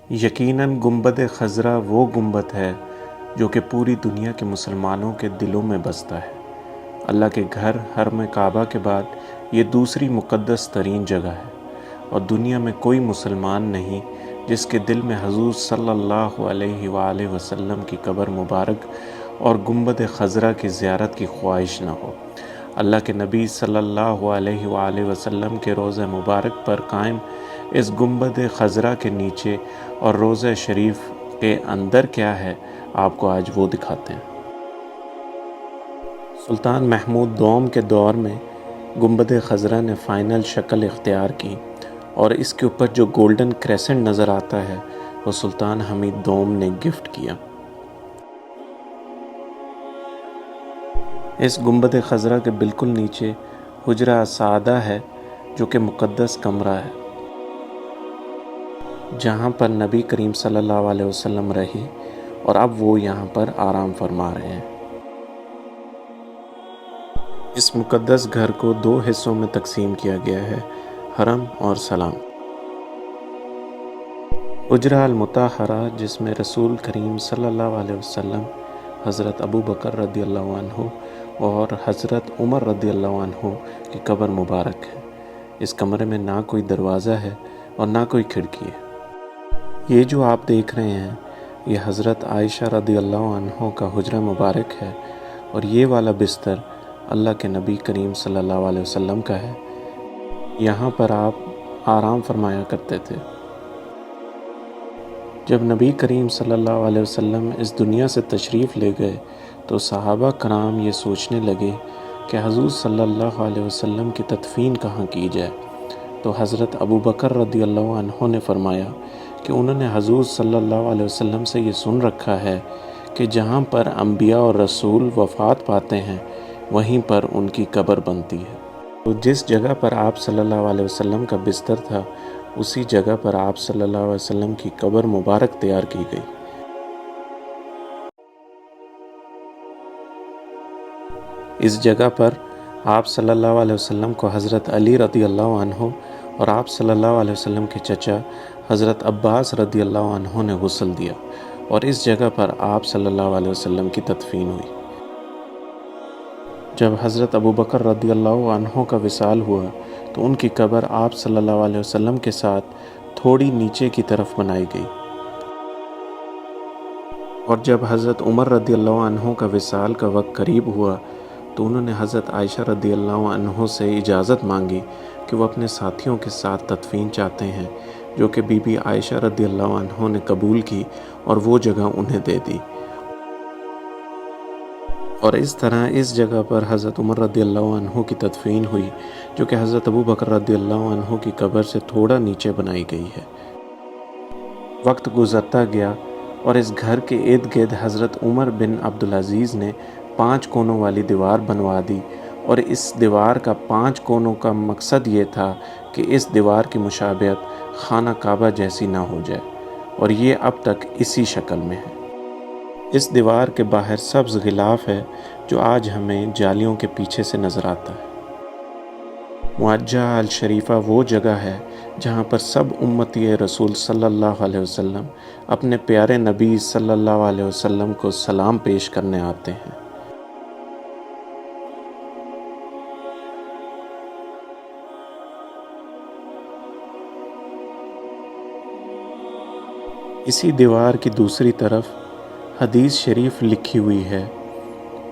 یقیناً گنبد خضرا وہ گنبد ہے جو کہ پوری دنیا کے مسلمانوں کے دلوں میں بستا ہے۔ اللہ کے گھر حرم کعبہ کے بعد یہ دوسری مقدس ترین جگہ ہے، اور دنیا میں کوئی مسلمان نہیں جس کے دل میں حضور صلی اللہ علیہ وآلہ وسلم کی قبر مبارک اور گنبد خضرا کی زیارت کی خواہش نہ ہو۔ اللہ کے نبی صلی اللہ علیہ وآلہ وسلم کے روضہ مبارک پر قائم اس گنبد خضرا کے نیچے اور روضہ شریف کے اندر کیا ہے، آپ کو آج وہ دکھاتے ہیں۔ سلطان محمود دوم کے دور میں گنبد خضرا نے فائنل شکل اختیار کی، اور اس کے اوپر جو گولڈن کریسنٹ نظر آتا ہے وہ سلطان حمید دوم نے گفٹ کیا۔ اس گنبد خضرا کے بالکل نیچے حجرہ سعادہ ہے، جو کہ مقدس کمرہ ہے جہاں پر نبی کریم صلی اللہ علیہ وسلم رہے، اور اب وہ یہاں پر آرام فرما رہے ہیں۔ اس مقدس گھر کو دو حصوں میں تقسیم کیا گیا ہے، حرم اور سلام۔ حجرہ المطہرہ، جس میں رسول کریم صلی اللہ علیہ وسلم، حضرت ابو بکر رضی اللہ عنہ اور حضرت عمر رضی اللہ عنہ کی قبر مبارک ہے۔ اس کمرے میں نہ کوئی دروازہ ہے اور نہ کوئی کھڑکی ہے۔ یہ جو آپ دیکھ رہے ہیں یہ حضرت عائشہ رضی اللہ عنہ کا حجرہ مبارک ہے، اور یہ والا بستر اللہ کے نبی کریم صلی اللہ علیہ وسلم کا ہے۔ یہاں پر آپ آرام فرمایا کرتے تھے۔ جب نبی کریم صلی اللہ علیہ وسلم اس دنیا سے تشریف لے گئے تو صحابہ کرام یہ سوچنے لگے کہ حضور صلی اللہ علیہ وسلم کی تدفین کہاں کی جائے، تو حضرت ابو بکر رضی اللہ عنہ نے فرمایا کہ انہوں نے حضور صلی اللہ علیہ وسلم سے یہ سن رکھا ہے کہ جہاں پر انبیاء اور رسول وفات پاتے ہیں وہیں پر ان کی قبر بنتی ہے۔ تو جس جگہ پر آپ صلی اللہ علیہ وسلم کا بستر تھا، اسی جگہ پر آپ صلی اللہ علیہ وسلم کی قبر مبارک تیار کی گئی۔ اس جگہ پر آپ صلی اللہ علیہ وسلم کو حضرت علی رضی اللہ عنہ اور آپ صلی اللہ علیہ وسلم کے چچا حضرت عباس رضی اللہ عنہ نے غسل دیا، اور اس جگہ پر آپ صلی اللہ علیہ وسلم کی تدفین ہوئی۔ جب حضرت ابو بکر رضی اللہ عنہ کا وصال ہوا تو ان کی قبر آپ صلی اللہ علیہ وسلم کے ساتھ تھوڑی نیچے کی طرف بنائی گئی، اور جب حضرت عمر رضی اللہ عنہ کا وصال کا وقت قریب ہوا تو انہوں نے حضرت عائشہ رضی اللہ عنہ سے اجازت مانگی کہ وہ اپنے ساتھیوں کے ساتھ تدفین چاہتے ہیں، جو کہ بی بی عائشہ رضی اللہ عنہ نے قبول کی اور وہ جگہ انہیں دے دی۔ اور اس طرح اس جگہ پر حضرت عمر رضی اللہ عنہ کی تدفین ہوئی، جو کہ حضرت ابو بکر رضی اللہ عنہ کی قبر سے تھوڑا نیچے بنائی گئی ہے۔ وقت گزرتا گیا اور اس گھر کے ارد گرد حضرت عمر بن عبدالعزیز نے 5 کونوں والی دیوار بنوا دی، اور اس دیوار کا 5 کونوں کا مقصد یہ تھا کہ اس دیوار کی مشابہت خانہ کعبہ جیسی نہ ہو جائے، اور یہ اب تک اسی شکل میں ہے۔ اس دیوار کے باہر سبز غلاف ہے جو آج ہمیں جالیوں کے پیچھے سے نظر آتا ہے۔ معجہ الشریفہ وہ جگہ ہے جہاں پر سب امتی رسول صلی اللہ علیہ وسلم اپنے پیارے نبی صلی اللہ علیہ وسلم کو سلام پیش کرنے آتے ہیں۔ اسی دیوار کی دوسری طرف حدیث شریف لکھی ہوئی ہے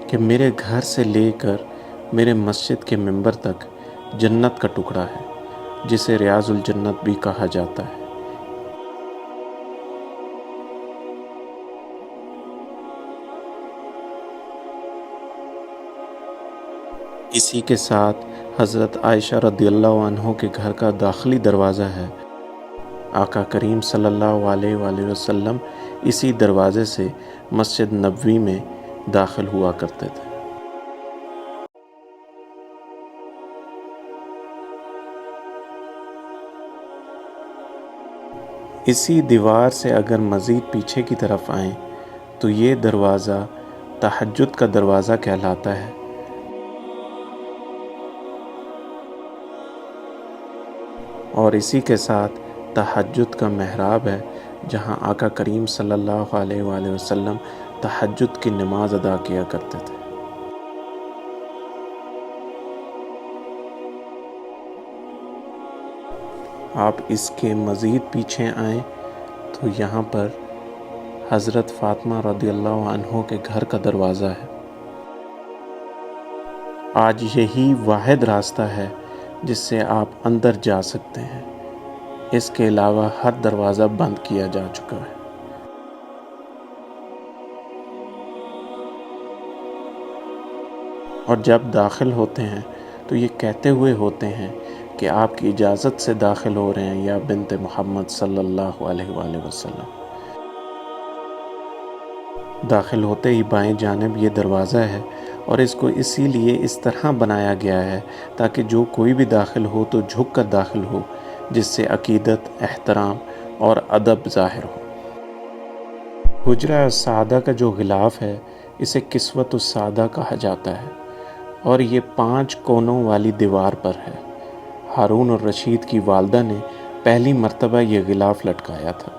کہ میرے گھر سے لے کر میرے مسجد کے منبر تک جنت کا ٹکڑا ہے، جسے ریاض الجنت بھی کہا جاتا ہے۔ اسی کے ساتھ حضرت عائشہ رضی اللہ عنہ کے گھر کا داخلی دروازہ ہے۔ آقا کریم صلی اللہ علیہ وآلہ وسلم اسی دروازے سے مسجد نبوی میں داخل ہوا کرتے تھے۔ اسی دیوار سے اگر مزید پیچھے کی طرف آئیں تو یہ دروازہ تہجد کا دروازہ کہلاتا ہے، اور اسی کے ساتھ تہجد کا محراب ہے جہاں آقا کریم صلی اللہ علیہ وآلہ وسلم تہجد کی نماز ادا کیا کرتے تھے۔ آپ اس کے مزید پیچھے آئیں تو یہاں پر حضرت فاطمہ رضی اللہ عنہ کے گھر کا دروازہ ہے۔ آج یہی واحد راستہ ہے جس سے آپ اندر جا سکتے ہیں، اس کے علاوہ ہر دروازہ بند کیا جا چکا ہے۔ اور جب داخل ہوتے ہیں تو یہ کہتے ہوئے ہوتے ہیں کہ آپ کی اجازت سے داخل ہو رہے ہیں یا بنت محمد صلی اللہ علیہ وآلہ وسلم۔ داخل ہوتے ہی بائیں جانب یہ دروازہ ہے اور اس کو اسی لیے اس طرح بنایا گیا ہے تاکہ جو کوئی بھی داخل ہو تو جھک کر داخل ہو، جس سے عقیدت، احترام اور ادب ظاہر ہو۔ حجرہ السعادہ کا جو غلاف ہے اسے کسوۃ السعادہ کہا جاتا ہے اور یہ 5 کونوں والی دیوار پر ہے۔ ہارون الرشید کی والدہ نے پہلی مرتبہ یہ غلاف لٹکایا تھا۔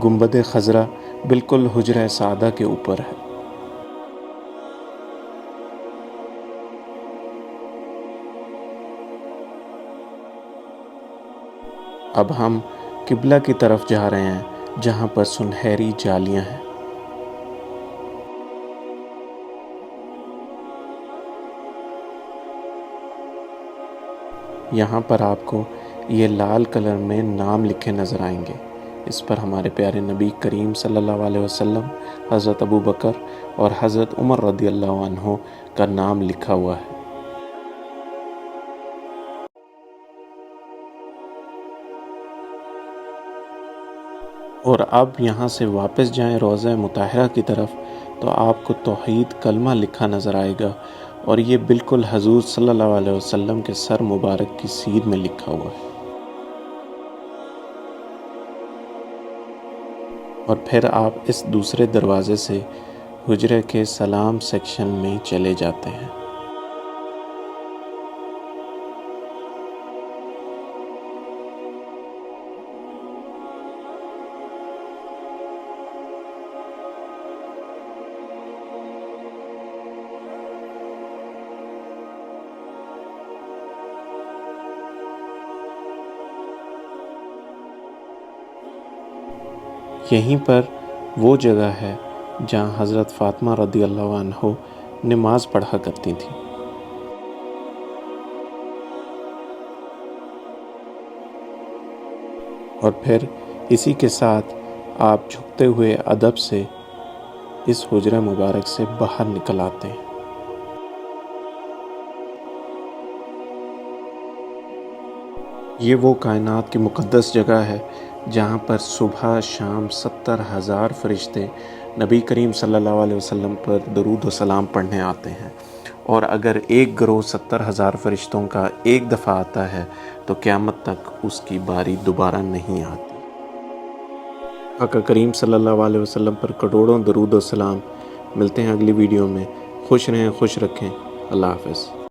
گنبد خضرا بالکل حجرہ سعادہ کے اوپر ہے۔ اب ہم قبلہ کی طرف جا رہے ہیں جہاں پر سنہری جالیاں ہیں۔ یہاں پر آپ کو یہ لال کلر میں نام لکھے نظر آئیں گے، اس پر ہمارے پیارے نبی کریم صلی اللہ علیہ وسلم، حضرت ابو بکر اور حضرت عمر رضی اللہ عنہ کا نام لکھا ہوا ہے۔ اور اب یہاں سے واپس جائیں روضہ مطہرہ کی طرف تو آپ کو توحید کلمہ لکھا نظر آئے گا، اور یہ بالکل حضور صلی اللہ علیہ وسلم کے سر مبارک کی سیر میں لکھا ہوا ہے۔ اور پھر آپ اس دوسرے دروازے سے حجرے کے سلام سیکشن میں چلے جاتے ہیں۔ یہیں پر وہ جگہ ہے جہاں حضرت فاطمہ رضی اللہ عنہ نماز پڑھا کرتی تھیں۔ اور پھر اسی کے ساتھ آپ جھکتے ہوئے ادب سے اس حجرہ مبارک سے باہر نکل آتے ہیں۔ یہ وہ کائنات کی مقدس جگہ ہے جہاں پر صبح شام 70,000 فرشتے نبی کریم صلی اللہ علیہ وسلم پر درود و سلام پڑھنے آتے ہیں، اور اگر ایک گروہ 70,000 فرشتوں کا ایک دفعہ آتا ہے تو قیامت تک اس کی باری دوبارہ نہیں آتی۔ آقا کریم صلی اللہ علیہ وسلم پر کروڑوں درود و سلام۔ ملتے ہیں اگلی ویڈیو میں۔ خوش رہیں، خوش رکھیں۔ اللہ حافظ۔